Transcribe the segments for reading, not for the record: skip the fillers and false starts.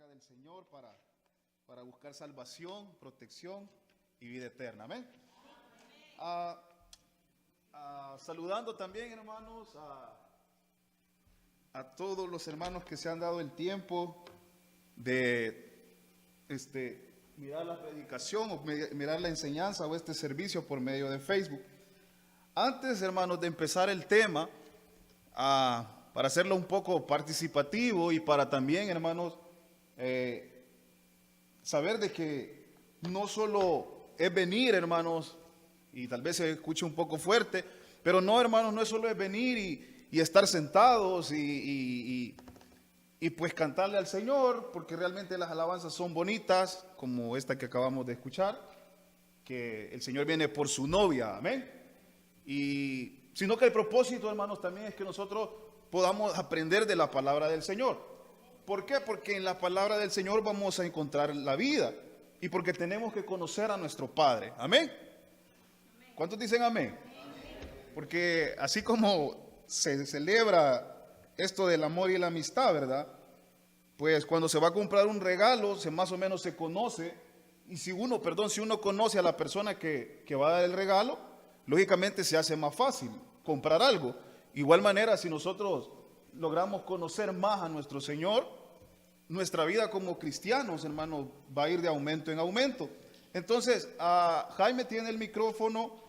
arca del Señor para buscar salvación, protección y vida eterna. Amén. Saludando también, hermanos, a todos los hermanos que se han dado el tiempo de mirar la predicación o mirar la enseñanza o este servicio por medio de Facebook. Antes, hermanos, de empezar el tema, para hacerlo un poco participativo y para también, hermanos, saber de que no solo es venir, hermanos, y tal vez se escuche un poco fuerte, pero no, hermanos, no es solo es venir y estar sentados y pues cantarle al Señor, porque realmente las alabanzas son bonitas, como esta que acabamos de escuchar, que el Señor viene por su novia, amén. Sino que el propósito, hermanos, también es que nosotros podamos aprender de la palabra del Señor. ¿Por qué? Porque en la palabra del Señor vamos a encontrar la vida y porque tenemos que conocer a nuestro Padre, amén. ¿Cuántos dicen amén? Porque así como se celebra esto del amor y la amistad, ¿verdad? Pues cuando se va a comprar un regalo, más o menos se conoce, y si uno conoce a la persona que va a dar el regalo, lógicamente se hace más fácil comprar algo. Igual manera, si nosotros logramos conocer más a nuestro Señor, nuestra vida como cristianos, hermanos, va a ir de aumento en aumento. Entonces, Jaime tiene el micrófono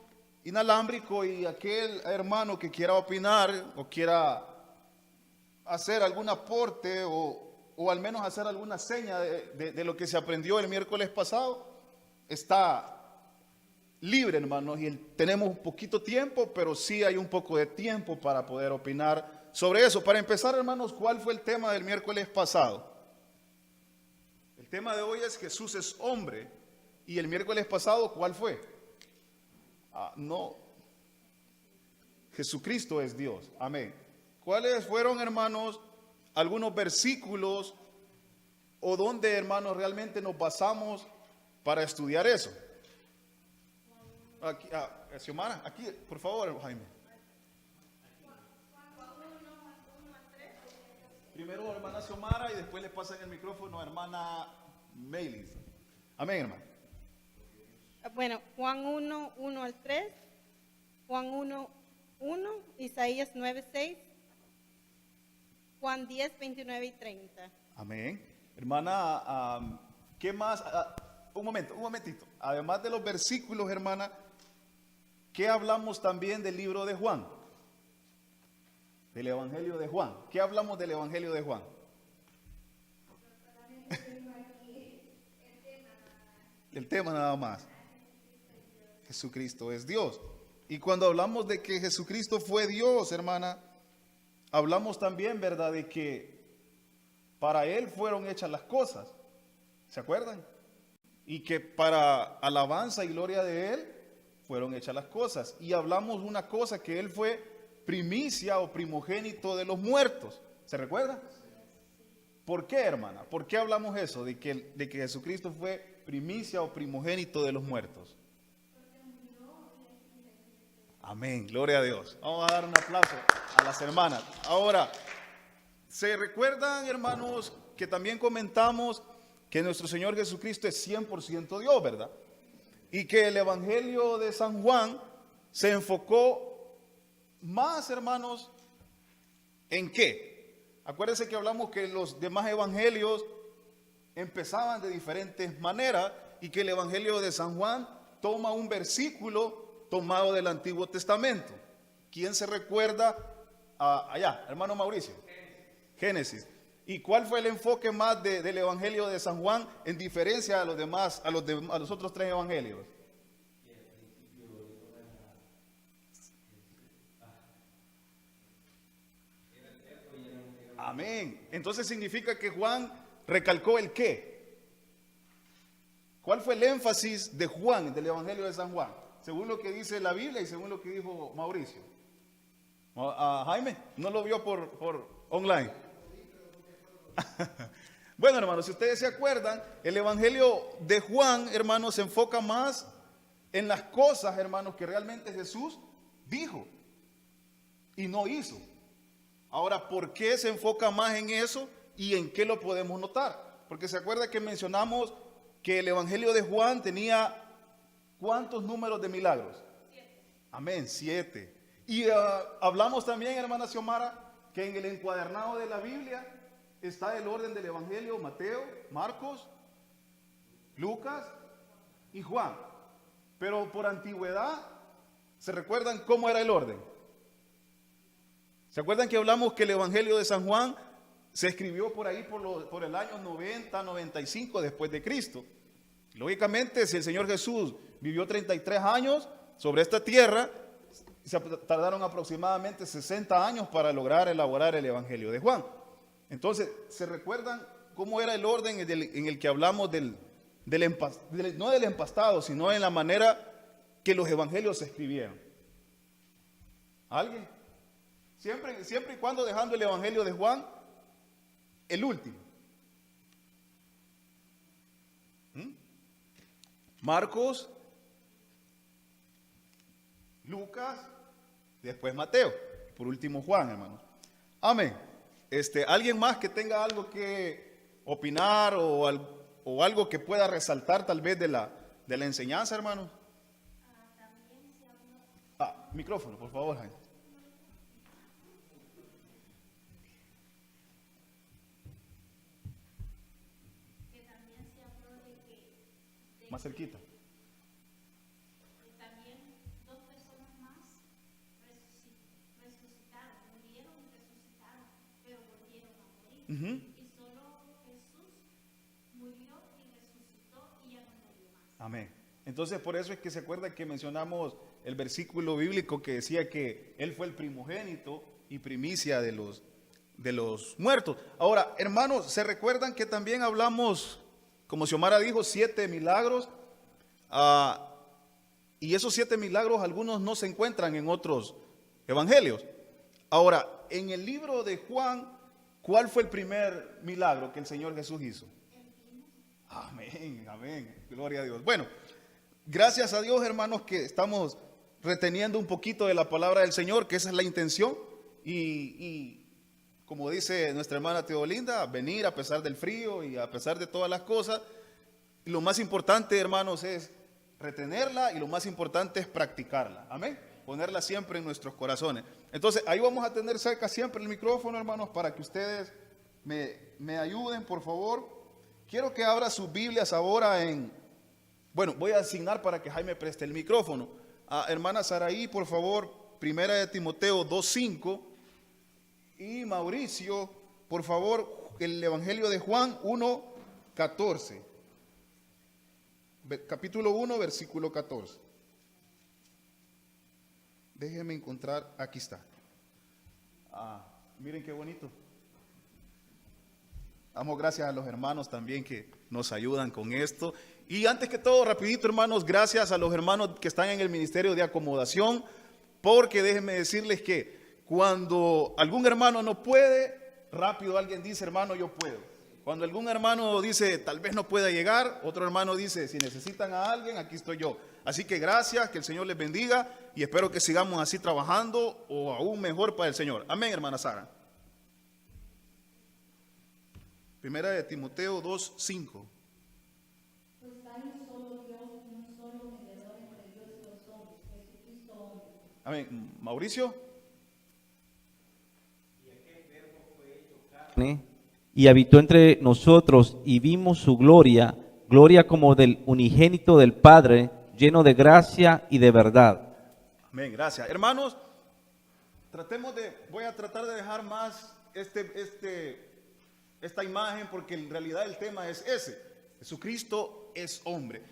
inalámbrico y aquel hermano que quiera opinar o quiera hacer algún aporte o al menos hacer alguna seña de lo que se aprendió el miércoles pasado, está libre, hermanos, y tenemos un poquito tiempo, pero sí hay un poco de tiempo para poder opinar sobre eso. Para empezar, hermanos, ¿cuál fue el tema del miércoles pasado? El tema de hoy es Jesús es hombre, y el miércoles pasado, ¿cuál fue? No, Jesucristo es Dios, amén. ¿Cuáles fueron, hermanos, algunos versículos o dónde, hermanos, realmente nos basamos para estudiar eso? Aquí, Xiomara, aquí, por favor, Jaime. Primero hermana Xiomara y después le pasan el micrófono a hermana Meilis. Amén, hermano. Bueno, Juan 1, 1 al 3, Juan 1, 1, Isaías 9, 6, Juan 10, 29 y 30. Amén. Hermana, ¿qué más? Un momentito. Además de los versículos, hermana, ¿qué hablamos también del libro de Juan? Del Evangelio de Juan. ¿Qué hablamos del Evangelio de Juan? El tema nada más. Jesucristo es Dios. Y cuando hablamos de que Jesucristo fue Dios, hermana, hablamos también, ¿verdad?, de que para Él fueron hechas las cosas. ¿Se acuerdan? Y que para alabanza y gloria de Él fueron hechas las cosas. Y hablamos una cosa, que Él fue primicia o primogénito de los muertos. ¿Se recuerda? ¿Por qué, hermana? ¿Por qué hablamos eso? De que Jesucristo fue primicia o primogénito de los muertos. Amén, gloria a Dios. Vamos a dar un aplauso a las hermanas. Ahora, ¿se recuerdan, hermanos, que también comentamos que nuestro Señor Jesucristo es 100% Dios, ¿verdad? Y que el Evangelio de San Juan se enfocó más, hermanos, ¿en qué? Acuérdense que hablamos que los demás evangelios empezaban de diferentes maneras y que el Evangelio de San Juan toma un versículo tomado del Antiguo Testamento. ¿Quién se recuerda? Allá, hermano Mauricio. Génesis. ¿Y cuál fue el enfoque más del Evangelio de San Juan en diferencia a los demás, a los otros tres evangelios? Amén. Entonces significa que Juan recalcó el qué. ¿Cuál fue el énfasis de Juan, del Evangelio de San Juan? Según lo que dice la Biblia y según lo que dijo Mauricio. Jaime, ¿no lo vio por online? Bueno, hermanos, si ustedes se acuerdan, el Evangelio de Juan, hermanos, se enfoca más en las cosas, hermanos, que realmente Jesús dijo y no hizo. Ahora, ¿por qué se enfoca más en eso y en qué lo podemos notar? Porque se acuerda que mencionamos que el Evangelio de Juan tenía ¿cuántos números de milagros? 7. Amén, 7. Y hablamos también, hermana Xiomara, que en el encuadernado de la Biblia está el orden del Evangelio: Mateo, Marcos, Lucas y Juan. Pero por antigüedad, ¿se recuerdan cómo era el orden? ¿Se acuerdan que hablamos que el Evangelio de San Juan se escribió por ahí por el año 90, 95 después de Cristo? Lógicamente, si el Señor Jesús vivió 33 años sobre esta tierra, se tardaron aproximadamente 60 años para lograr elaborar el Evangelio de Juan. Entonces, ¿se recuerdan cómo era el orden en el que hablamos no del empastado, sino en la manera que los evangelios se escribieron? ¿Alguien? Siempre y cuando dejando el Evangelio de Juan el último. Marcos, Lucas, después Mateo, por último Juan, hermanos. Amén. ¿Alguien más que tenga algo que opinar o algo que pueda resaltar tal vez de la enseñanza, hermanos? Micrófono, por favor, Jaime. Más cerquita. También dos personas más resucitaron, murieron y resucitaron, pero volvieron a morir. Y solo Jesús murió y resucitó y ya no murió más. Amén. Entonces, por eso es que se acuerda que mencionamos el versículo bíblico que decía que Él fue el primogénito y primicia de los muertos. Ahora, hermanos, ¿se recuerdan que también hablamos, como Xiomara dijo, 7 milagros? Y esos 7 milagros, algunos no se encuentran en otros evangelios. Ahora, en el libro de Juan, ¿cuál fue el primer milagro que el Señor Jesús hizo? Amén, amén, gloria a Dios. Bueno, gracias a Dios, hermanos, que estamos reteniendo un poquito de la palabra del Señor, que esa es la intención. Y como dice nuestra hermana Teolinda, venir a pesar del frío y a pesar de todas las cosas. Y lo más importante, hermanos, es retenerla, y lo más importante es practicarla. Amén. Ponerla siempre en nuestros corazones. Entonces, ahí vamos a tener cerca siempre el micrófono, hermanos, para que ustedes me ayuden, por favor. Quiero que abra sus Biblias ahora bueno, voy a asignar para que Jaime preste el micrófono. Hermana Saraí, por favor, 1 de Timoteo 2:5. Y Mauricio, por favor, el Evangelio de Juan 1:14. Capítulo 1, versículo 14. Déjenme encontrar, aquí está. Miren qué bonito. Damos gracias a los hermanos también que nos ayudan con esto. Y antes que todo, rapidito, hermanos, gracias a los hermanos que están en el ministerio de acomodación, porque déjenme decirles que cuando algún hermano no puede, rápido alguien dice, hermano, yo puedo. Cuando algún hermano dice, tal vez no pueda llegar, otro hermano dice, si necesitan a alguien, aquí estoy yo. Así que gracias, que el Señor les bendiga y espero que sigamos así trabajando o aún mejor para el Señor. Amén, hermana Sara. 1 de Timoteo 2:5. Pues hay un solo Dios y un solo mediador entre Dios y los hombres, Jesucristo hombre. Amén. Mauricio. Y habitó entre nosotros y vimos su gloria, gloria como del unigénito del Padre, lleno de gracia y de verdad. Amén, gracias. Hermanos, voy a tratar de dejar más esta imagen, porque en realidad el tema es ese. Jesucristo es hombre.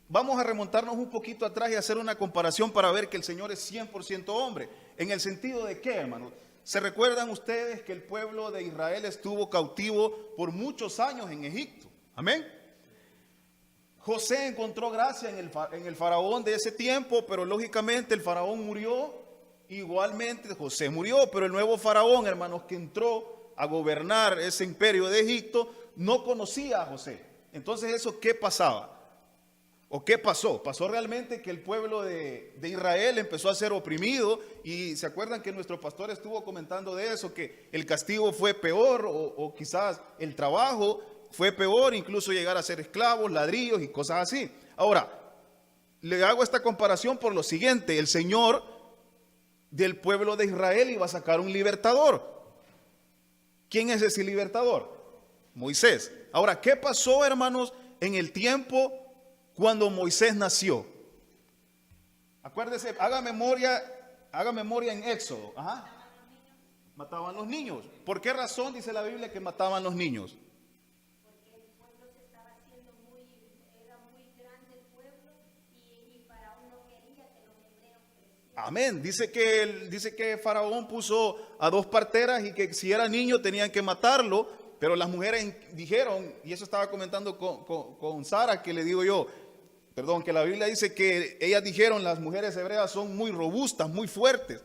Vamos a remontarnos un poquito atrás y hacer una comparación para ver que el Señor es 100% hombre. ¿En el sentido de qué, hermanos? ¿Se recuerdan ustedes que el pueblo de Israel estuvo cautivo por muchos años en Egipto? Amén. José encontró gracia en el faraón de ese tiempo, pero lógicamente el faraón murió. Igualmente José murió, pero el nuevo faraón, hermanos, que entró a gobernar ese imperio de Egipto, no conocía a José. Entonces, ¿eso qué pasaba? ¿O qué pasó? Pasó realmente que el pueblo de Israel empezó a ser oprimido, y se acuerdan que nuestro pastor estuvo comentando de eso, que el castigo fue peor o quizás el trabajo fue peor, incluso llegar a ser esclavos, ladrillos y cosas así. Ahora, le hago esta comparación por lo siguiente: el Señor del pueblo de Israel iba a sacar un libertador. ¿Quién es ese libertador? Moisés. Ahora, ¿qué pasó, hermanos, en el tiempo cuando Moisés nació? Acuérdese, haga memoria en Éxodo. Ajá. Mataban los niños. ¿Por qué razón dice la Biblia que mataban los niños? Porque el pueblo se estaba haciendo era muy grande el pueblo y Faraón no quería que los hebreos crecieran. Amén. Dice que Faraón puso a 2 parteras y que si era niño tenían que matarlo, pero las mujeres dijeron, y eso estaba comentando con Sara, que le digo yo, que la Biblia dice que ellas dijeron, las mujeres hebreas son muy robustas, muy fuertes.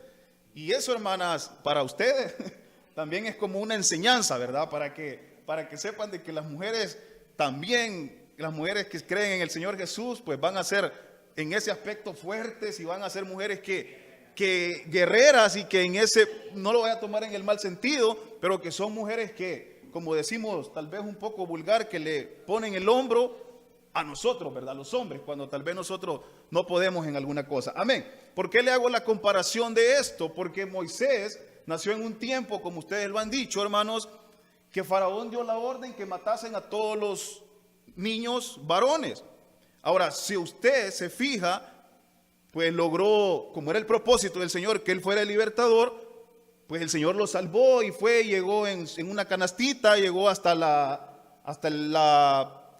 Y eso, hermanas, para ustedes también es como una enseñanza, ¿verdad? Para que sepan de que las mujeres también, las mujeres que creen en el Señor Jesús, pues van a ser en ese aspecto fuertes y van a ser mujeres que guerreras, y que en ese, no lo voy a tomar en el mal sentido, pero que son mujeres que, como decimos tal vez un poco vulgar, que le ponen el hombro a nosotros, ¿verdad? Los hombres, cuando tal vez nosotros no podemos en alguna cosa. Amén. ¿Por qué le hago la comparación de esto? Porque Moisés nació en un tiempo, como ustedes lo han dicho, hermanos, que Faraón dio la orden que matasen a todos los niños varones. Ahora, si usted se fija, pues logró, como era el propósito del Señor, que Él fuera el libertador, pues el Señor lo salvó y llegó en una canastita, llegó hasta la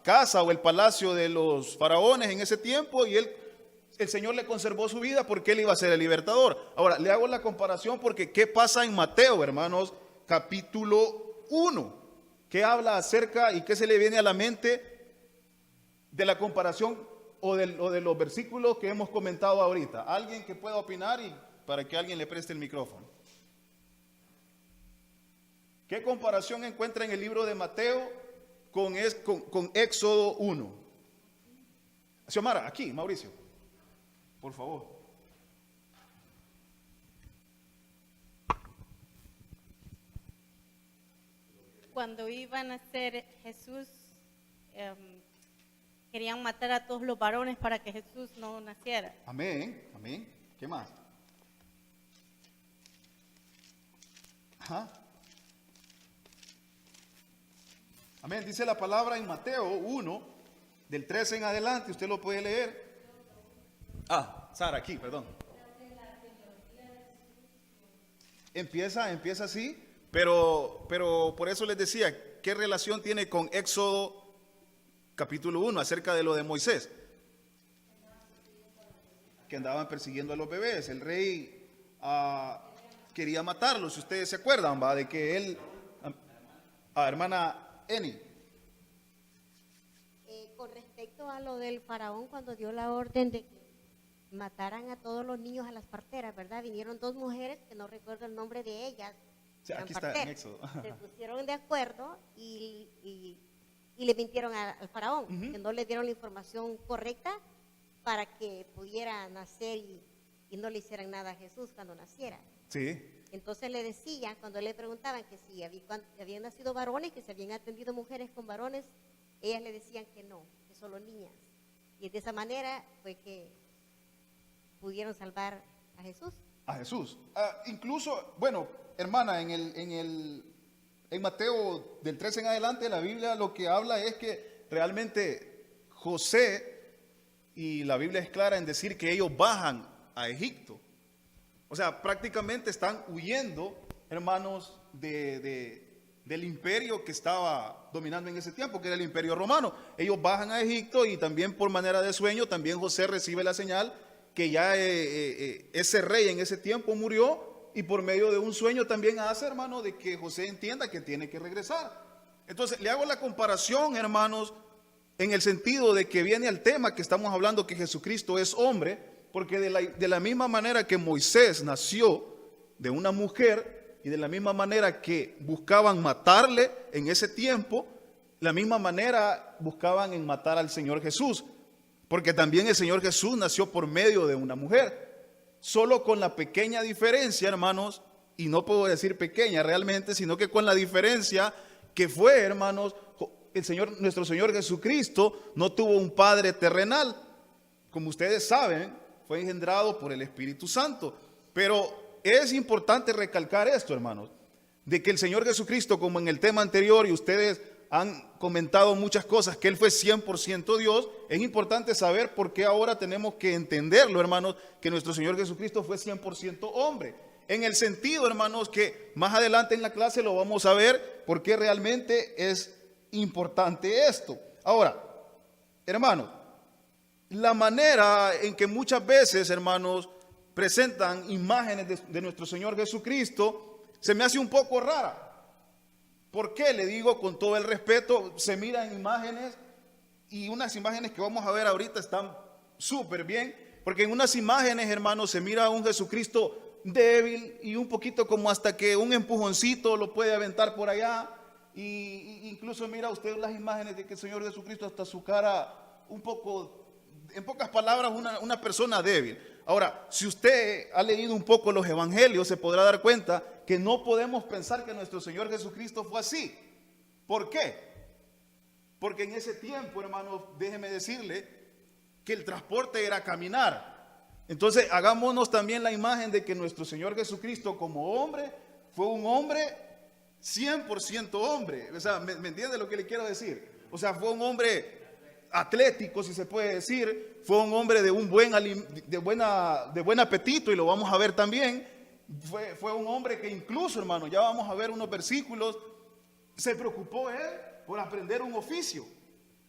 casa o el palacio de los faraones en ese tiempo, y el Señor le conservó su vida porque Él iba a ser el libertador. Ahora, le hago la comparación porque ¿qué pasa en Mateo, hermanos? Capítulo 1. ¿Qué habla acerca y qué se le viene a la mente de la comparación o de los versículos que hemos comentado ahorita? ¿Alguien que pueda opinar, y para que alguien le preste el micrófono? ¿Qué comparación encuentra en el libro de Mateo con Éxodo 1? Xiomara, aquí, Mauricio, por favor. Cuando iba a nacer Jesús, querían matar a todos los varones para que Jesús no naciera. Amén, amén. ¿Qué más? Ajá. Amén. Dice la palabra en Mateo 1, del 13 en adelante. Usted lo puede leer. Sara, aquí, perdón. Empieza así, pero por eso les decía, ¿qué relación tiene con Éxodo capítulo 1 acerca de lo de Moisés? Que andaban persiguiendo a los bebés. El rey quería matarlos, si ustedes se acuerdan, ¿va? De que él, hermana Eni. Con respecto a lo del faraón, cuando dio la orden de que mataran a todos los niños a las parteras, ¿verdad? Vinieron 2 mujeres, que no recuerdo el nombre de ellas. Sí, aquí está en Éxodo. Se pusieron de acuerdo y le mintieron al faraón, que no le dieron la información correcta para que pudiera nacer y no le hicieran nada a Jesús cuando naciera. Sí. Entonces le decían, cuando le preguntaban que si habían nacido varones, que se habían atendido mujeres con varones, ellas le decían que no, que solo niñas. Y de esa manera fue que pudieron salvar a Jesús. A Jesús. Incluso, bueno, hermana, en Mateo del 13 en adelante, la Biblia lo que habla es que realmente José, y la Biblia es clara en decir que ellos bajan a Egipto. O sea, prácticamente están huyendo, hermanos, del imperio que estaba dominando en ese tiempo, que era el imperio romano. Ellos bajan a Egipto, y también por manera de sueño, también José recibe la señal que ya ese rey en ese tiempo murió, y por medio de un sueño también hace, hermano, de que José entienda que tiene que regresar. Entonces, le hago la comparación, hermanos, en el sentido de que viene al tema que estamos hablando, que Jesucristo es hombre, porque de la misma manera que Moisés nació de una mujer, y de la misma manera que buscaban matarle en ese tiempo, la misma manera buscaban en matar al Señor Jesús, porque también el Señor Jesús nació por medio de una mujer, solo con la pequeña diferencia, hermanos, y no puedo decir pequeña realmente, sino que con la diferencia que fue, hermanos, nuestro Señor Jesucristo no tuvo un padre terrenal. Como ustedes saben, fue engendrado por el Espíritu Santo. Pero es importante recalcar esto, hermanos, de que el Señor Jesucristo, como en el tema anterior, y ustedes han comentado muchas cosas, que Él fue 100% Dios, es importante saber por qué ahora tenemos que entenderlo, hermanos, que nuestro Señor Jesucristo fue 100% hombre. En el sentido, hermanos, que más adelante en la clase lo vamos a ver, por qué realmente es importante esto. Ahora, hermanos, la manera en que muchas veces, hermanos, presentan imágenes de nuestro Señor Jesucristo, se me hace un poco rara. ¿Por qué? Le digo con todo el respeto, se miran imágenes y unas imágenes que vamos a ver ahorita están súper bien, porque en unas imágenes, hermanos, se mira a un Jesucristo débil y un poquito como hasta que un empujoncito lo puede aventar por allá, y incluso mira usted las imágenes de que el Señor Jesucristo hasta su cara un poco, en pocas palabras, una persona débil. Ahora, si usted ha leído un poco los evangelios, se podrá dar cuenta que no podemos pensar que nuestro Señor Jesucristo fue así. ¿Por qué? Porque en ese tiempo, hermanos, déjeme decirle que el transporte era caminar. Entonces, hagámonos también la imagen de que nuestro Señor Jesucristo como hombre, fue un hombre 100% hombre. O sea, ¿me entiende lo que le quiero decir? O sea, fue un hombre atlético, si se puede decir, fue un hombre de buen apetito, y lo vamos a ver también. Fue un hombre que incluso, hermano, ya vamos a ver unos versículos, se preocupó él por aprender un oficio.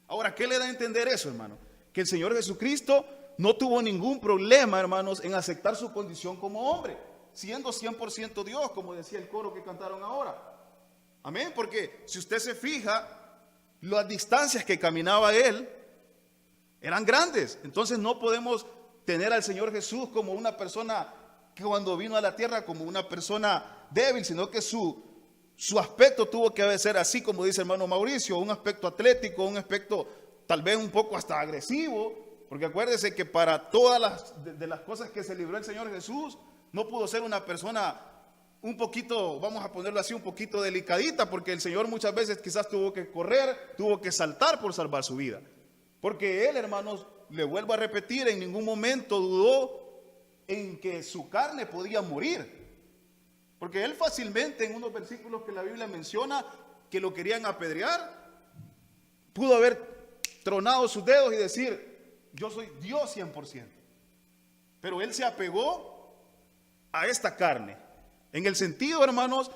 Ahora, ¿qué le da a entender eso, hermano? Que el Señor Jesucristo no tuvo ningún problema, hermanos, en aceptar su condición como hombre, siendo 100% Dios, como decía el coro que cantaron ahora. Amén, porque si usted se fija, las distancias que caminaba él eran grandes. Entonces no podemos tener al Señor Jesús como una persona que cuando vino a la tierra como una persona débil, sino que su aspecto tuvo que ser así, como dice hermano Mauricio, un aspecto atlético, un aspecto tal vez un poco hasta agresivo, porque acuérdese que para todas las cosas que se libró el Señor Jesús, no pudo ser una persona un poquito, vamos a ponerlo así, un poquito delicadita, porque el Señor muchas veces quizás tuvo que correr, tuvo que saltar por salvar su vida. Porque Él, hermanos, le vuelvo a repetir, en ningún momento dudó en que su carne podía morir. Porque Él fácilmente, en unos versículos que la Biblia menciona, que lo querían apedrear, pudo haber tronado sus dedos y decir, yo soy Dios 100%. Pero Él se apegó a esta carne. En el sentido, hermanos,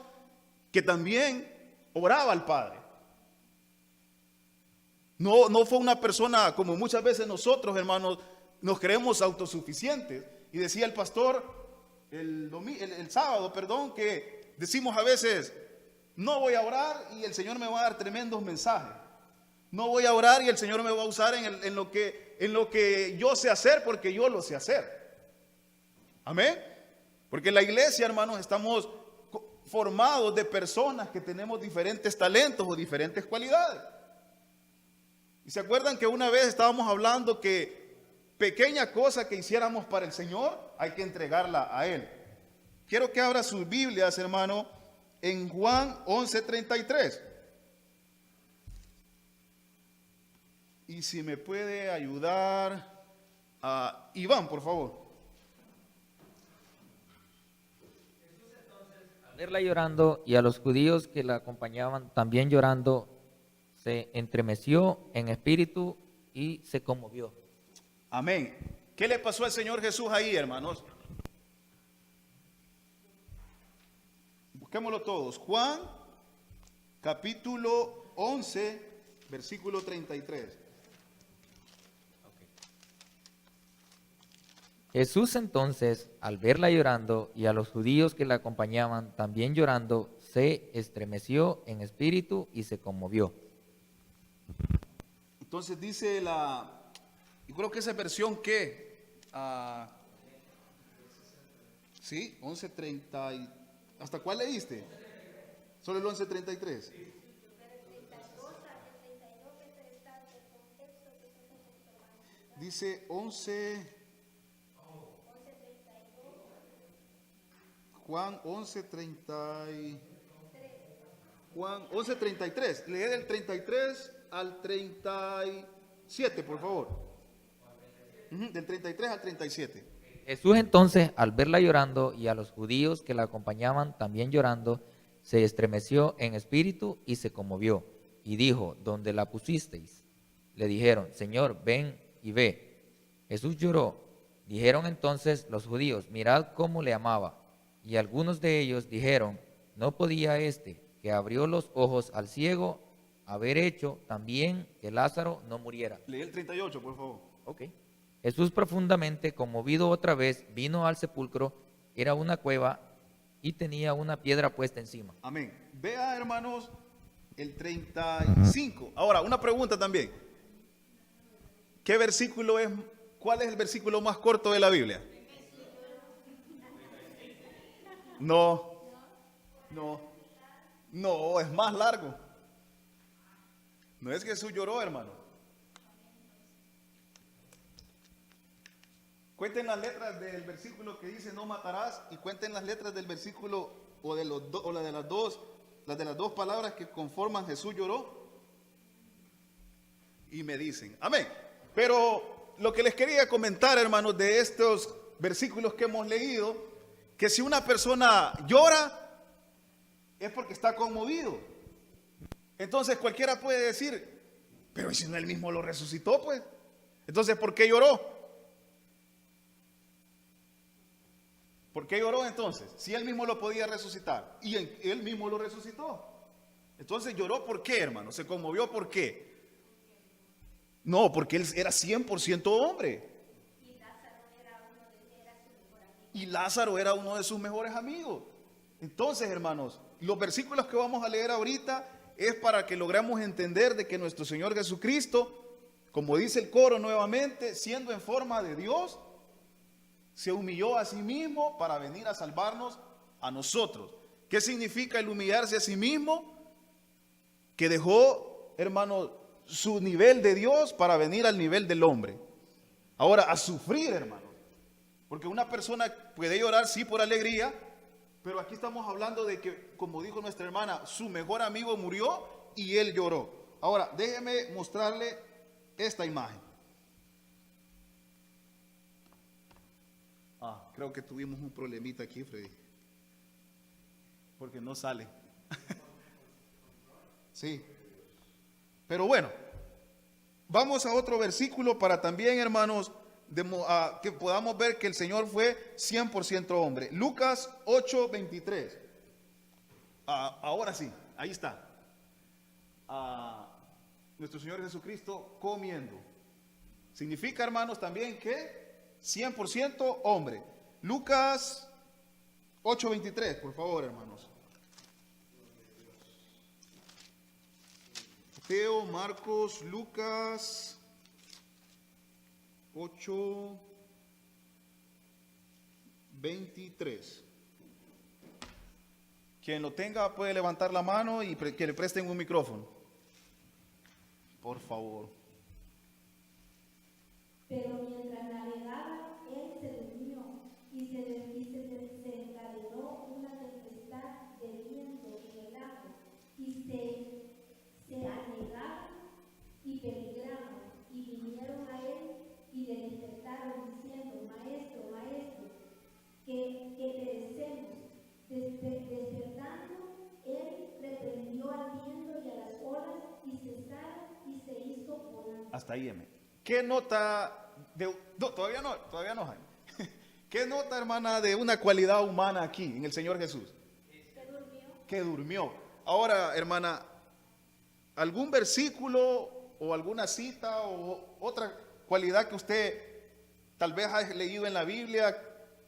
que también oraba al Padre. No fue una persona como muchas veces nosotros, hermanos, nos creemos autosuficientes. Y decía el pastor el sábado, que decimos a veces, no voy a orar y el Señor me va a dar tremendos mensajes. No voy a orar y el Señor me va a usar en lo que yo sé hacer, porque yo lo sé hacer. Amén. Porque en la iglesia, hermanos, estamos formados de personas que tenemos diferentes talentos o diferentes cualidades. Y se acuerdan que una vez estábamos hablando que pequeña cosa que hiciéramos para el Señor, hay que entregarla a Él. Quiero que abra sus Biblias, hermano, en Juan 11:33. Y si me puede ayudar a Iván, por favor. Verla llorando y a los judíos que la acompañaban también llorando, se entremeció en espíritu y se conmovió. Amén. ¿Qué le pasó al Señor Jesús ahí, hermanos? Busquémoslo todos. Juan, capítulo 11, versículo 33. Jesús entonces, al verla llorando y a los judíos que la acompañaban también llorando, se estremeció en espíritu y se conmovió. Entonces dice yo creo que esa versión que, sí, 11:30, ¿hasta cuál leíste? Solo el 11:33. Dice 11... Juan 11:33. Lee del 33 al 37, por favor. Del 33 al 37. Jesús entonces, al verla llorando y a los judíos que la acompañaban también llorando, se estremeció en espíritu y se conmovió. Y dijo, ¿dónde la pusisteis? Le dijeron, Señor, ven y ve. Jesús lloró. Dijeron entonces los judíos, mirad cómo le amaba. Y algunos de ellos dijeron, ¿no podía este, que abrió los ojos al ciego, haber hecho también que Lázaro no muriera? Lee el 38, por favor. Ok. Jesús, profundamente conmovido otra vez, vino al sepulcro. Era una cueva y tenía una piedra puesta encima. Amén. Vea, hermanos, el 35. Ahora, una pregunta también. ¿Qué versículo es? ¿Cuál es el versículo más corto de la Biblia? No, es más largo. No es que Jesús lloró, hermano. Cuenten las letras del versículo que dice no matarás y cuenten las letras del versículo o de las dos palabras que conforman Jesús lloró y me dicen, amén. Pero lo que les quería comentar, hermanos, de estos versículos que hemos leído, que si una persona llora es porque está conmovido. Entonces cualquiera puede decir, pero ¿y si no él mismo lo resucitó, pues? Entonces, ¿por qué lloró? ¿Por qué lloró entonces? Si él mismo lo podía resucitar y él mismo lo resucitó. Entonces lloró, ¿por qué, hermano? Se conmovió, ¿por qué? No, porque él era 100% hombre. Y Lázaro era uno de sus mejores amigos. Entonces, hermanos, los versículos que vamos a leer ahorita es para que logremos entender de que nuestro Señor Jesucristo, como dice el coro nuevamente, siendo en forma de Dios, se humilló a sí mismo para venir a salvarnos a nosotros. ¿Qué significa el humillarse a sí mismo? Que dejó, hermano, su nivel de Dios para venir al nivel del hombre. Ahora, a sufrir, hermano. Porque una persona puede llorar, sí, por alegría, pero aquí estamos hablando de que, como dijo nuestra hermana, su mejor amigo murió y él lloró. Ahora, déjeme mostrarle esta imagen. Creo que tuvimos un problemita aquí, Freddy. Porque no sale. Sí. Pero bueno, vamos a otro versículo para también, hermanos, que podamos ver que el Señor fue 100% hombre. Lucas 8:23. Ahora sí, ahí está. Nuestro Señor Jesucristo comiendo. Significa, hermanos, también que 100% hombre. Lucas 8:23, por favor, hermanos. Mateo, Marcos, Lucas 8:23. Quien lo tenga puede levantar la mano y que le presten un micrófono. Por favor. Pero mientras navegaba, él se durmió y se desencadenó una tempestad de viento en el lago y se anegaron y peligraron y vinieron a él y le despertaron diciendo, Maestro, Maestro, que perecemos. Despertando, él reprendió al viento y a las olas y cesaron y se hizo bonanza. Hasta ahí, M. ¿Qué nota no, todavía no, Jaime. ¿Qué nota, hermana, de una cualidad humana aquí en el Señor Jesús? Que durmió. Ahora, hermana, ¿algún versículo o alguna cita o otra cualidad que usted tal vez ha leído en la Biblia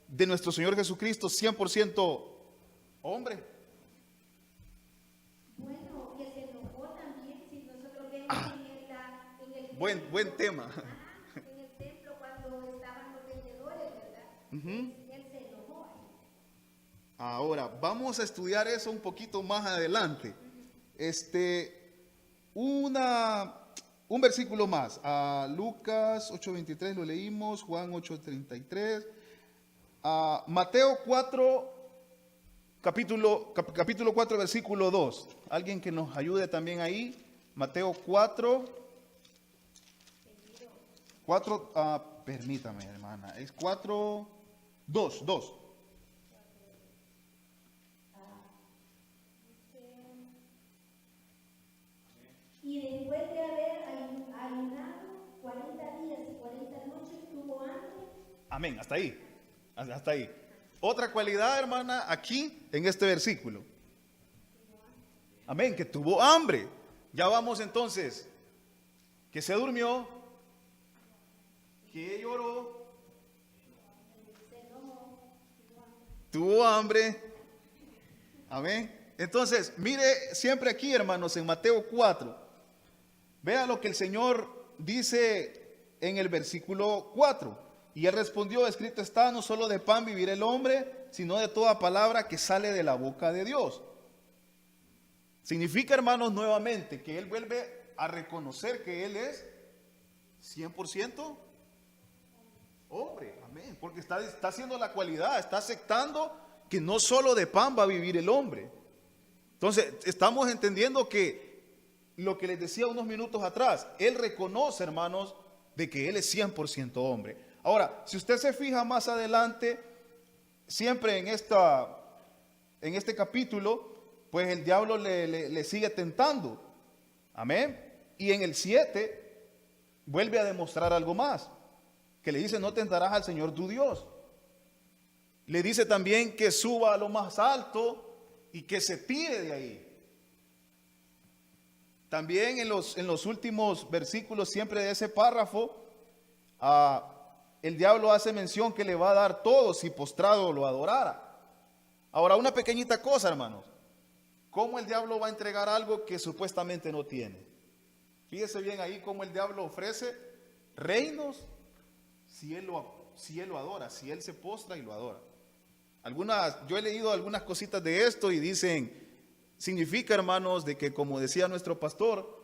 de nuestro Señor Jesucristo 100% hombre? Bueno, que se enojó también, si nosotros vemos en el Buen tema. en el templo cuando estaban los vendedores, ¿verdad? Él se enojó ahí. Ahora, vamos a estudiar eso un poquito más adelante. Un versículo más. Lucas 8:23 lo leímos, Juan 8:33. Mateo 4, capítulo 4, versículo 2. Alguien que nos ayude también ahí. Mateo 4. 4, permítame, hermana, es 4, 2, 2. Y después de haber ayunado 40 días y 40 noches, tuvo hambre. Amén, hasta ahí, hasta ahí. Otra cualidad, hermana, aquí en este versículo. Amén, que tuvo hambre. Ya vamos entonces, que se durmió, que lloró, tuvo hambre. Amén. Entonces, mire siempre aquí, hermanos, en Mateo 4. Vea lo que el Señor dice en el versículo 4. Y él respondió, escrito está, no solo de pan vivirá el hombre, sino de toda palabra que sale de la boca de Dios. Significa, hermanos, nuevamente, que él vuelve a reconocer que él es 100% hombre. Amén. Porque está haciendo la cualidad, está aceptando que no solo de pan va a vivir el hombre. Entonces, estamos entendiendo que lo que les decía unos minutos atrás, él reconoce, hermanos, de que él es 100% hombre. Ahora, si usted se fija más adelante, siempre en este capítulo, pues el diablo le sigue tentando. Amén. Y en el 7 vuelve a demostrar algo más, que le dice, no tentarás al Señor tu Dios. Le dice también que suba a lo más alto y que se tire de ahí. También en los últimos versículos siempre de ese párrafo, el diablo hace mención que le va a dar todo si postrado lo adorara. Ahora, una pequeñita cosa, hermanos. ¿Cómo el diablo va a entregar algo que supuestamente no tiene? Fíjese bien ahí cómo el diablo ofrece reinos si él lo adora, si él se postra y lo adora. Yo he leído algunas cositas de esto y dicen, significa, hermanos, de que, como decía nuestro pastor,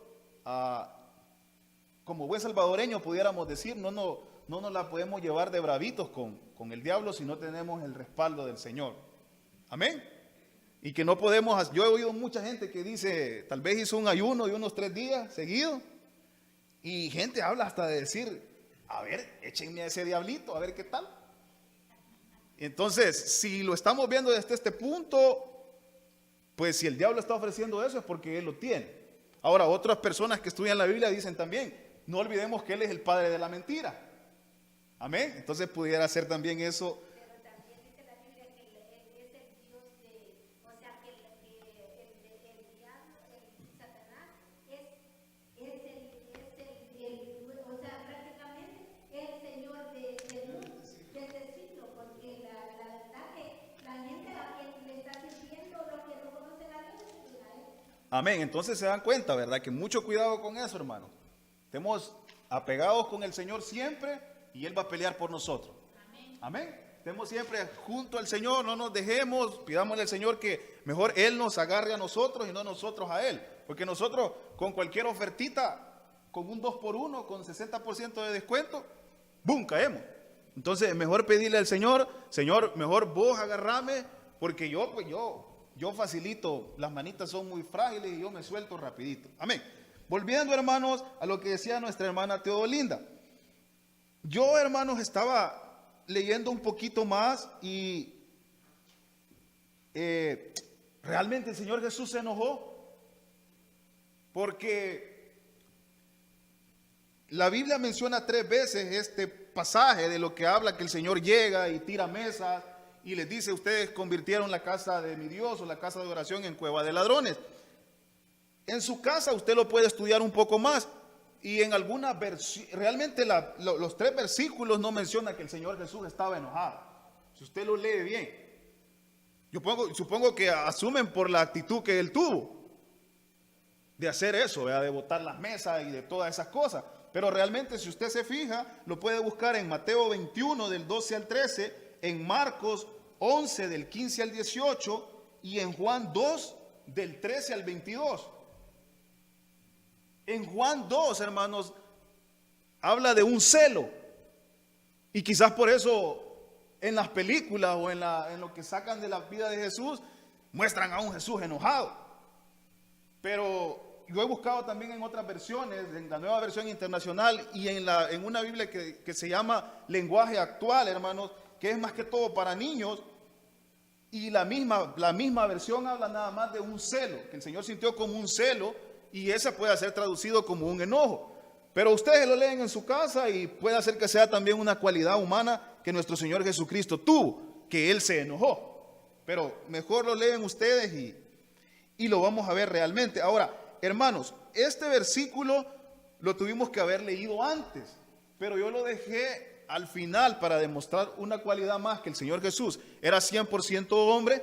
como buen salvadoreño pudiéramos decir, no nos la podemos llevar de bravitos con el diablo si no tenemos el respaldo del Señor. Amén. Y que no podemos, yo he oído mucha gente que dice, tal vez hizo un ayuno de unos 3 días seguidos, y gente habla hasta de decir, a ver, échenme a ese diablito, a ver qué tal. Entonces, si lo estamos viendo desde este punto, pues si el diablo está ofreciendo eso es porque él lo tiene. Ahora, otras personas que estudian la Biblia dicen también, no olvidemos que él es el padre de la mentira. Amén. Entonces pudiera ser también eso. Pero también dice la Biblia que él es el Dios o sea, que el diablo, el Satanás, o sea, prácticamente es el Señor del mundo, de este siglo, porque la verdad que la gente a quien le está sirviendo, los que no conocen a Dios, es Israel. Amén. Entonces se dan cuenta, ¿verdad? Que mucho cuidado con eso, hermano. Estemos apegados con el Señor siempre y Él va a pelear por nosotros. Amén. Amén. Estemos siempre junto al Señor, no nos dejemos, pidámosle al Señor que mejor Él nos agarre a nosotros y no nosotros a Él. Porque nosotros con cualquier ofertita, con un 2x1, con 60% de descuento, ¡bum!, caemos. Entonces mejor pedirle al Señor, Señor, mejor vos agarrame, porque yo facilito, las manitas son muy frágiles y yo me suelto rapidito. Amén. Volviendo, hermanos, a lo que decía nuestra hermana Teodolinda. Yo, hermanos, estaba leyendo un poquito más y realmente el Señor Jesús se enojó porque la Biblia menciona 3 veces este pasaje de lo que habla que el Señor llega y tira mesas y les dice, ustedes convirtieron la casa de mi Dios o la casa de oración en cueva de ladrones. En su casa usted lo puede estudiar un poco más y en alguna versión, realmente los 3 versículos no mencionan que el Señor Jesús estaba enojado. Si usted lo lee bien, yo supongo que asumen por la actitud que él tuvo de hacer eso, ¿verdad? De botar las mesas y de todas esas cosas. Pero realmente si usted se fija, lo puede buscar en Mateo 21 del 12 al 13, en Marcos 11 del 15 al 18 y en Juan 2 del 13 al 22. En Juan 2, hermanos, habla de un celo. Y quizás por eso en las películas o en lo que sacan de la vida de Jesús, muestran a un Jesús enojado. Pero yo he buscado también en otras versiones, en la Nueva Versión Internacional y en una Biblia que se llama Lenguaje Actual, hermanos, que es más que todo para niños, y la misma versión habla nada más de un celo, que el Señor sintió como un celo, y ese puede ser traducido como un enojo. Pero ustedes lo leen en su casa y puede ser que sea también una cualidad humana que nuestro Señor Jesucristo tuvo, que Él se enojó. Pero mejor lo leen ustedes y lo vamos a ver realmente. Ahora, hermanos, este versículo lo tuvimos que haber leído antes, pero yo lo dejé al final para demostrar una cualidad más, que el Señor Jesús era 100% hombre,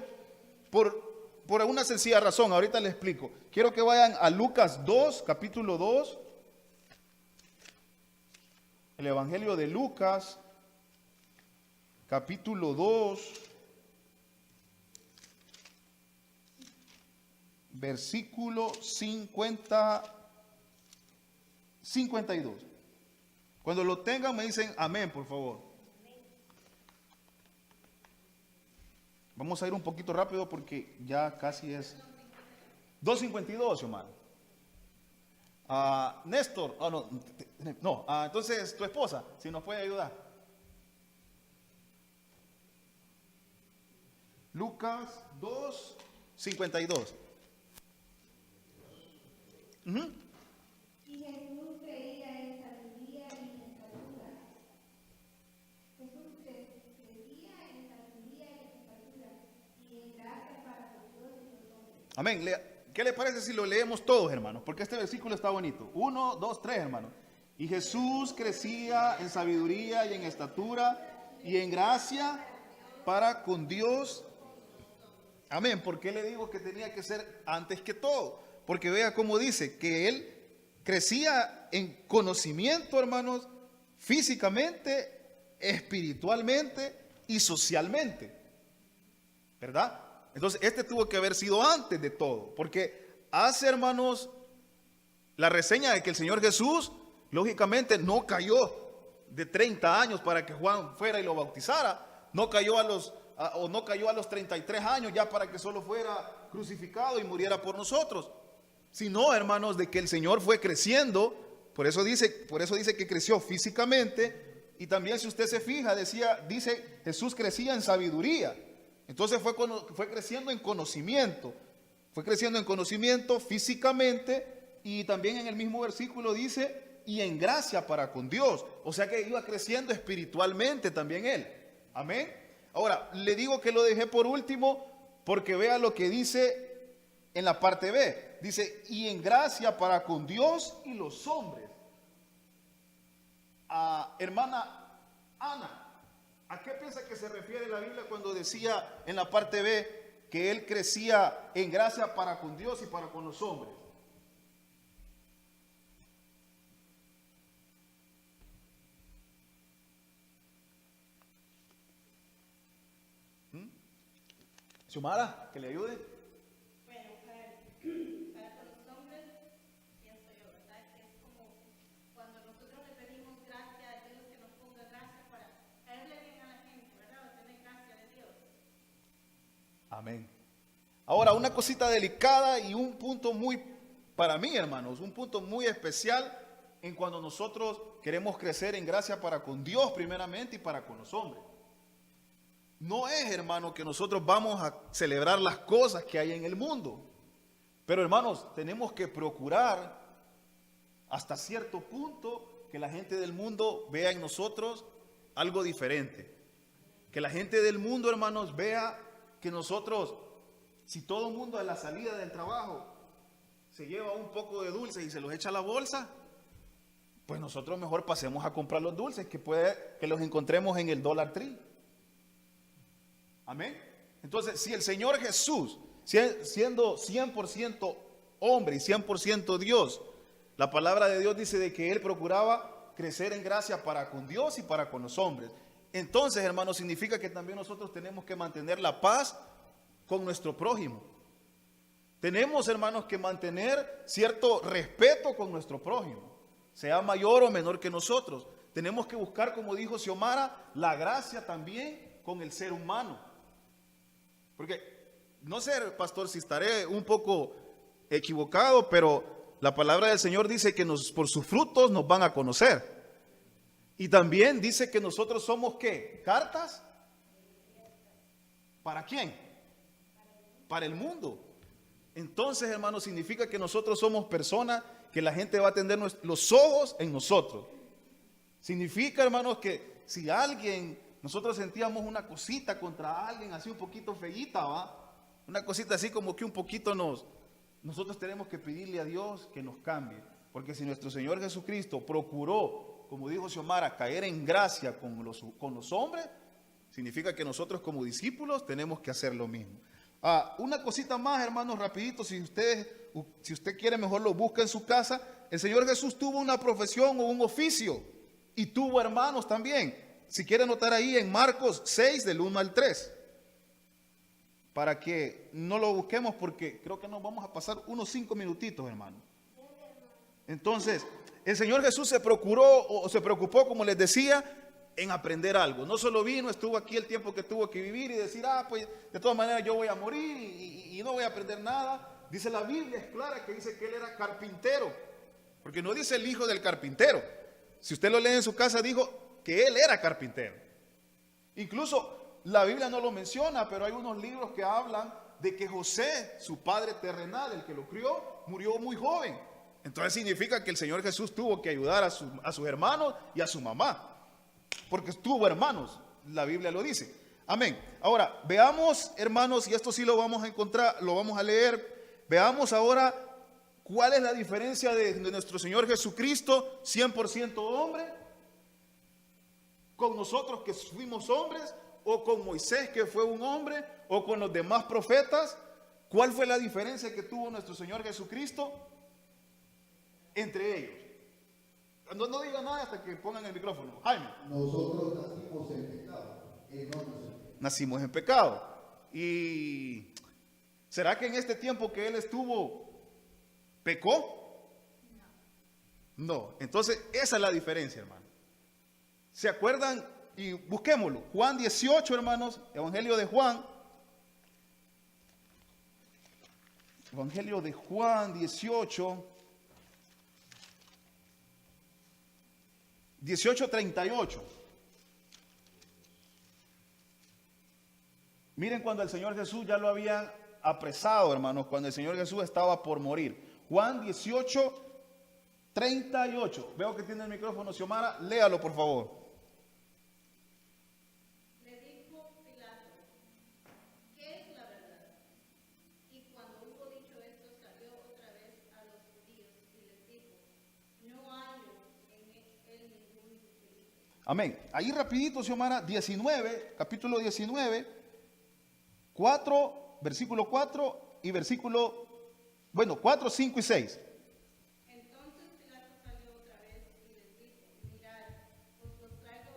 por una sencilla razón. Ahorita les explico. Quiero que vayan a Lucas 2, capítulo 2, el Evangelio de Lucas, capítulo 2, versículo 52. Cuando lo tengan me dicen amén, por favor. Vamos a ir un poquito rápido porque ya casi es 2:52, hermano. Néstor, entonces tu esposa, si nos puede ayudar. Lucas 2:52. Y Jesús creía en sabiduría y en estatura. Jesús crecía en sabiduría y en estatura y en gracia para con Dios y los hombres. Amén. ¿Qué le parece si lo leemos todos, hermanos? Porque este versículo está bonito. 1, 2, 3, hermanos. Y Jesús crecía en sabiduría y en estatura y en gracia para con Dios. Amén. ¿Por qué le digo que tenía que ser antes que todo? Porque vea cómo dice que él crecía en conocimiento, hermanos, físicamente, espiritualmente y socialmente. ¿Verdad? Entonces, este tuvo que haber sido antes de todo, porque hace, hermanos, la reseña de que el Señor Jesús, lógicamente, no cayó de 30 años para que Juan fuera y lo bautizara, no cayó a los 33 años ya para que solo fuera crucificado y muriera por nosotros, sino, hermanos, de que el Señor fue creciendo. Por eso dice que creció físicamente, y también, si usted se fija, dice Jesús crecía en sabiduría. Entonces fue creciendo en conocimiento, físicamente, y también en el mismo versículo dice, y en gracia para con Dios. O sea que iba creciendo espiritualmente también él. Amén. Ahora, le digo que lo dejé por último, porque vea lo que dice en la parte B. Dice, y en gracia para con Dios y los hombres. Hermana Ana, ¿a qué piensa que se refiere la Biblia cuando decía en la parte B que él crecía en gracia para con Dios y para con los hombres? Xiomara, que le ayude. Bueno, para con los hombres, pienso yo, ¿verdad? Que es como cuando nosotros le pedimos gracia a Dios, que nos ponga gracia para caerle bien a la gente, ¿verdad? O tener gracia de Dios. Amén. Ahora, una cosita delicada y un punto para mí, hermanos, un punto muy especial en cuando nosotros queremos crecer en gracia para con Dios primeramente y para con los hombres. No es, hermano, que nosotros vamos a celebrar las cosas que hay en el mundo. Pero, hermanos, tenemos que procurar hasta cierto punto que la gente del mundo vea en nosotros algo diferente. Que la gente del mundo, hermanos, vea que nosotros, si todo el mundo a la salida del trabajo se lleva un poco de dulces y se los echa a la bolsa, pues nosotros mejor pasemos a comprar los dulces, que puede que los encontremos en el Dollar Tree. Amén. Entonces, si el Señor Jesús, siendo 100% hombre y 100% Dios, la palabra de Dios dice de que Él procuraba crecer en gracia para con Dios y para con los hombres. Entonces, hermanos, significa que también nosotros tenemos que mantener la paz con nuestro prójimo. Tenemos, hermanos, que mantener cierto respeto con nuestro prójimo, sea mayor o menor que nosotros. Tenemos que buscar, como dijo Xiomara, la gracia también con el ser humano. Porque, no sé, pastor, si estaré un poco equivocado, pero la palabra del Señor dice que por sus frutos nos van a conocer. Y también dice que nosotros somos, ¿qué? ¿Cartas? ¿Para quién? Para el mundo. Entonces, hermanos, significa que nosotros somos personas que la gente va a tener los ojos en nosotros. Significa, hermanos, que si nosotros sentíamos una cosita contra alguien así un poquito feíta, ¿va? Una cosita así como que un poquito nosotros tenemos que pedirle a Dios que nos cambie. Porque si nuestro Señor Jesucristo procuró, como dijo Xiomara, caer en gracia con los hombres, significa que nosotros como discípulos tenemos que hacer lo mismo. Una cosita más, hermanos, rapidito, si usted quiere, mejor lo busca en su casa. El Señor Jesús tuvo una profesión o un oficio y tuvo hermanos también. Si quiere anotar ahí en Marcos 6, del 1 al 3, para que no lo busquemos porque creo que nos vamos a pasar unos 5 minutitos, hermano. Entonces, el Señor Jesús se preocupó, como les decía, en aprender algo. No solo vino, estuvo aquí el tiempo que tuvo que vivir y decir, pues de todas maneras yo voy a morir y no voy a aprender nada. Dice la Biblia, es clara, que dice que él era carpintero, porque no dice el hijo del carpintero. Si usted lo lee en su casa, dijo que él era carpintero. Incluso la Biblia no lo menciona, pero hay unos libros que hablan de que José, su padre terrenal, el que lo crió, murió muy joven. Entonces significa que el Señor Jesús tuvo que ayudar a sus hermanos y a su mamá, porque tuvo hermanos, la Biblia lo dice. Amén. Ahora, veamos, hermanos, y esto sí lo vamos a encontrar, lo vamos a leer. Veamos ahora cuál es la diferencia de nuestro Señor Jesucristo, 100% hombre, con nosotros que fuimos hombres, o con Moisés que fue un hombre, o con los demás profetas. ¿Cuál fue la diferencia que tuvo nuestro Señor Jesucristo entre ellos? No diga nada hasta que pongan el micrófono. Jaime. Nosotros nacimos en pecado. Él no nació en pecado. Nacimos en pecado. ¿Y será que en este tiempo que él estuvo, pecó? No. Entonces, esa es la diferencia, hermano. ¿Se acuerdan? Y busquémoslo. Juan 18, hermanos. Evangelio de Juan. Evangelio de Juan 18. 18:38. Miren cuando el Señor Jesús ya lo habían apresado, hermanos, cuando el Señor Jesús estaba por morir. Juan 18:38. Veo que tiene el micrófono Xiomara, léalo por favor. Le dijo Pilato, ¿qué es la verdad? Y cuando hubo dicho esto, salió otra vez a los judíos y les dijo, no hallo en él ningún delito. Amén. Ahí rapidito, Xiomara, 19, capítulo 19, 4, versículo 4 y versículo, 4, 5 y 6. Entonces Pilato salió otra vez y les dijo, mirad, os los traigo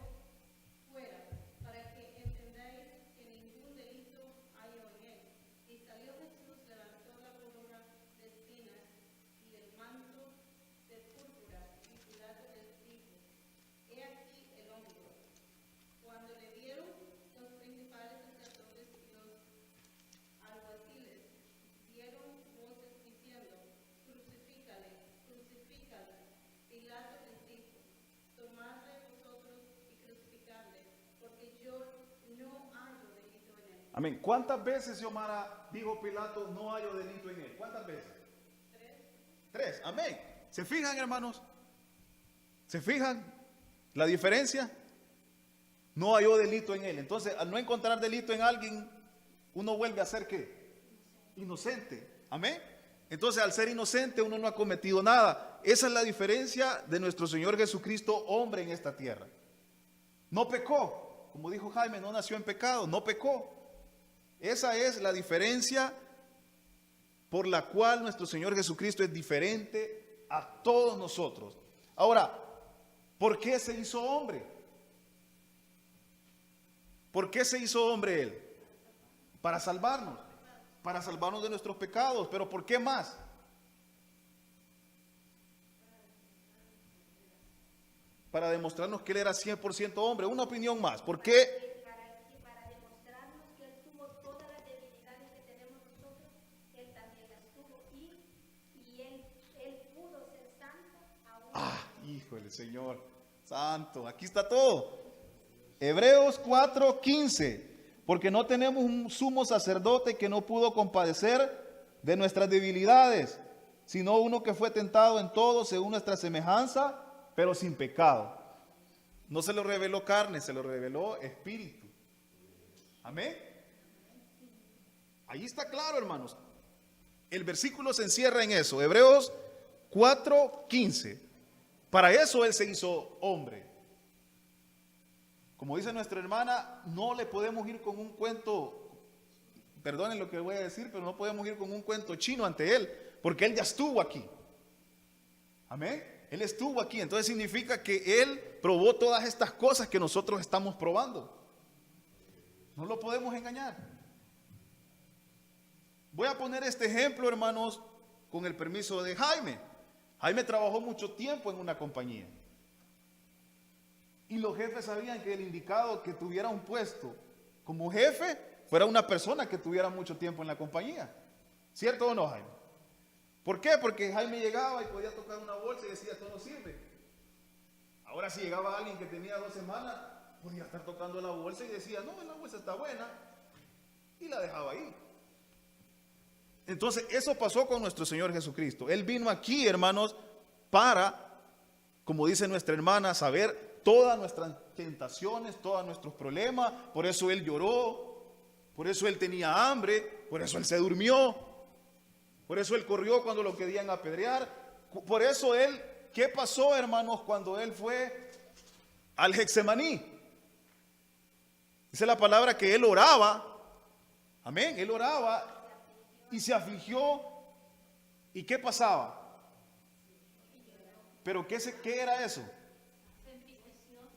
fuera, para que entendáis que ningún delito hay en él. Y salió Jesús, levantó la corona de espinas y el manto de púrpura, y Pilato les dijo, he aquí el hombre. Cuando le vieron, los principales sacerdotes y los alguaciles dieron voces diciendo, crucifícale, crucifícale. Pilato les dijo, tomadle vosotros y crucificadle, porque yo no hallo delito en él. Amén. ¿Cuántas veces, Xiomara, dijo Pilato, no hallo delito en él? ¿Cuántas veces? 3. Amén. ¿Se fijan, hermanos? ¿Se fijan la diferencia? No halló delito en él. Entonces, al no encontrar delito en alguien, uno vuelve a ser ¿qué? Inocente. Amén. Entonces, al ser inocente, uno no ha cometido nada. Esa es la diferencia de nuestro Señor Jesucristo, hombre en esta tierra. No pecó. Como dijo Jaime, no nació en pecado, no pecó. Esa es la diferencia por la cual nuestro Señor Jesucristo es diferente a todos nosotros. Ahora, ¿por qué se hizo hombre? ¿Por qué se hizo hombre Él? Para salvarnos de nuestros pecados. ¿Pero por qué más? Para demostrarnos que Él era 100% hombre. Una opinión más. ¿Por qué? Para demostrarnos que Él tuvo todas las debilidades que tenemos nosotros, Él también las tuvo y él pudo Señor santo. Aquí está todo. Hebreos 4:15. Porque no tenemos un sumo sacerdote que no pudo compadecer de nuestras debilidades, sino uno que fue tentado en todo según nuestra semejanza, pero sin pecado. No se lo reveló carne, se lo reveló espíritu. Amén. Ahí está claro, hermanos. El versículo se encierra en eso. Hebreos 4:15. Para eso Él se hizo hombre. Como dice nuestra hermana, no le podemos ir con un cuento, perdonen lo que voy a decir, pero no podemos ir con un cuento chino ante Él, porque Él ya estuvo aquí. Amén. Él estuvo aquí, entonces significa que Él probó todas estas cosas que nosotros estamos probando. No lo podemos engañar. Voy a poner este ejemplo, hermanos, con el permiso de Jaime. Jaime trabajó mucho tiempo en una compañía. Y los jefes sabían que el indicado que tuviera un puesto como jefe fuera una persona que tuviera mucho tiempo en la compañía. ¿Cierto o no, Jaime? ¿Por qué? Porque Jaime llegaba y podía tocar una bolsa y decía, esto no sirve. Ahora si llegaba alguien que tenía 2 semanas, podía estar tocando la bolsa y decía, no, la bolsa está buena. Y la dejaba ahí. Entonces, eso pasó con nuestro Señor Jesucristo. Él vino aquí, hermanos, para, como dice nuestra hermana, saber todas nuestras tentaciones, todos nuestros problemas. Por eso Él lloró, por eso Él tenía hambre, por eso Él se durmió, por eso Él corrió cuando lo querían apedrear. Por eso Él, ¿qué pasó, hermanos, cuando Él fue al Getsemaní? Dice la palabra que Él oraba, amén, Él oraba y se afligió. ¿Y qué pasaba? ¿Pero qué era eso?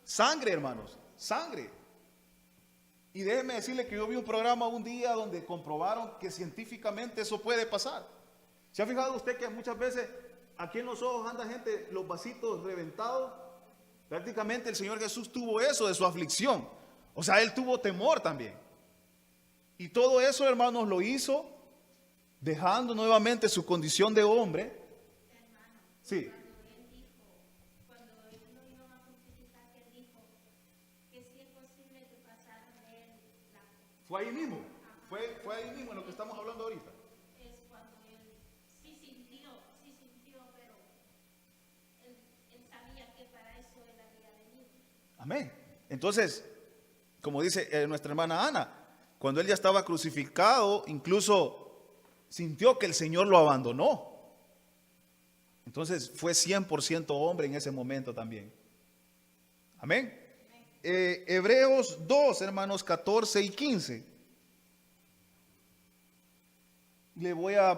Sangre, hermanos, sangre. Y déjeme decirle que yo vi un programa un día donde comprobaron que científicamente eso puede pasar. ¿Se ha fijado usted que muchas veces aquí en los ojos anda gente, los vasitos reventados? Prácticamente el Señor Jesús tuvo eso de su aflicción. O sea, Él tuvo temor también. Y todo eso, hermanos, lo hizo dejando nuevamente su condición de hombre. Sí. Fue ahí mismo, fue ahí mismo en lo que estamos hablando ahorita. Es cuando él sí sintió, pero él sabía que para eso él había venido. Amén. Entonces, como dice nuestra hermana Ana, cuando él ya estaba crucificado, incluso sintió que el Señor lo abandonó. Entonces fue 100% hombre en ese momento también. Amén. Hebreos 2, hermanos, 14 y 15. Le voy a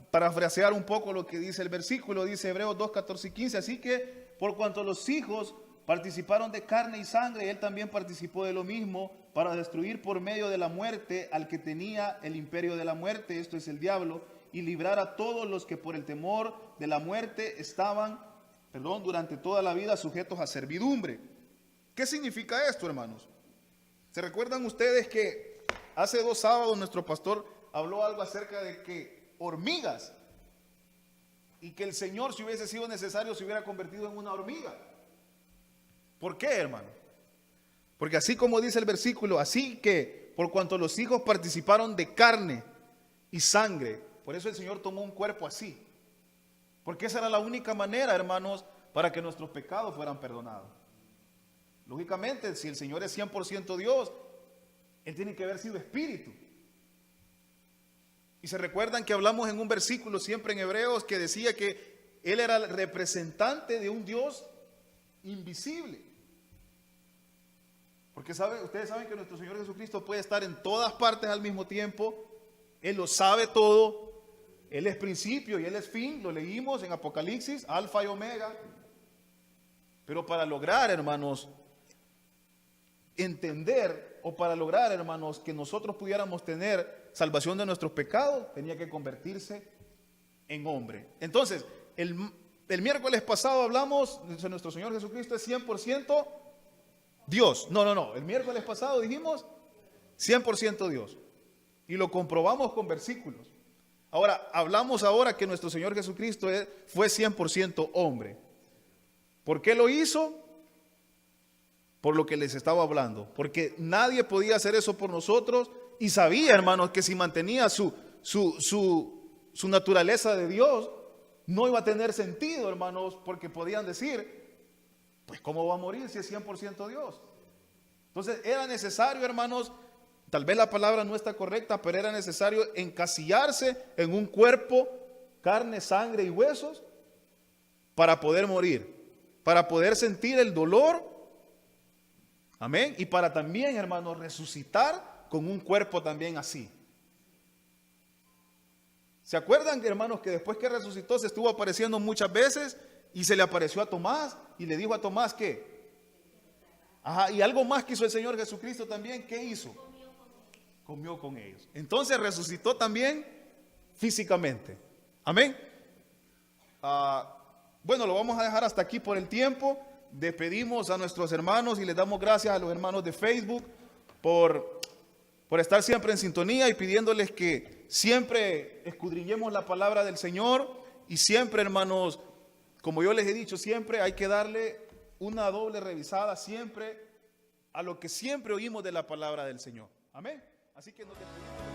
parafrasear un poco lo que dice el versículo. Dice Hebreos 2, 14 y 15. Así que por cuanto los hijos participaron de carne y sangre, Él también participó de lo mismo para destruir por medio de la muerte al que tenía el imperio de la muerte, esto es el diablo, y librar a todos los que por el temor de la muerte estaban, durante toda la vida sujetos a servidumbre. ¿Qué significa esto, hermanos? ¿Se recuerdan ustedes que hace 2 sábados nuestro pastor habló algo acerca de que hormigas, y que el Señor, si hubiese sido necesario, se hubiera convertido en una hormiga? ¿Por qué, hermano? Porque así como dice el versículo, así que por cuanto los hijos participaron de carne y sangre, por eso el Señor tomó un cuerpo así. Porque esa era la única manera, hermanos, para que nuestros pecados fueran perdonados. Lógicamente, si el Señor es 100% Dios, Él tiene que haber sido espíritu. Y se recuerdan que hablamos en un versículo siempre en Hebreos que decía que Él era el representante de un Dios invisible. Porque ustedes saben que nuestro Señor Jesucristo puede estar en todas partes al mismo tiempo. Él lo sabe todo. Él es principio y Él es fin. Lo leímos en Apocalipsis, Alfa y Omega. Pero para lograr, hermanos, entender, o para lograr, hermanos, que nosotros pudiéramos tener salvación de nuestros pecados, tenía que convertirse en hombre. Entonces, el miércoles pasado hablamos de nuestro Señor Jesucristo es 100% Dios. No. El miércoles pasado dijimos 100% Dios. Y lo comprobamos con versículos. Ahora, hablamos ahora que nuestro Señor Jesucristo fue 100% hombre. ¿Por qué lo hizo? Por lo que les estaba hablando. Porque nadie podía hacer eso por nosotros y sabía, hermanos, que si mantenía su naturaleza de Dios, no iba a tener sentido, hermanos, porque podían decir, pues ¿cómo va a morir si es 100% Dios? Entonces era necesario, hermanos, tal vez la palabra no está correcta, pero era necesario encasillarse en un cuerpo, carne, sangre y huesos, para poder morir, para poder sentir el dolor, amén, y para también, hermanos, resucitar con un cuerpo también así. ¿Se acuerdan, hermanos, que después que resucitó se estuvo apareciendo muchas veces y se le apareció a Tomás y le dijo a Tomás que, ajá, y algo más que hizo el Señor Jesucristo también, ¿qué hizo? Comió con ellos. Entonces resucitó también físicamente. Amén. Bueno, lo vamos a dejar hasta aquí por el tiempo. Despedimos a nuestros hermanos y les damos gracias a los hermanos de Facebook por estar siempre en sintonía y pidiéndoles que siempre escudriñemos la palabra del Señor y siempre, hermanos, como yo les he dicho, siempre hay que darle una doble revisada siempre a lo que siempre oímos de la palabra del Señor. Amén. Así que nos despedimos.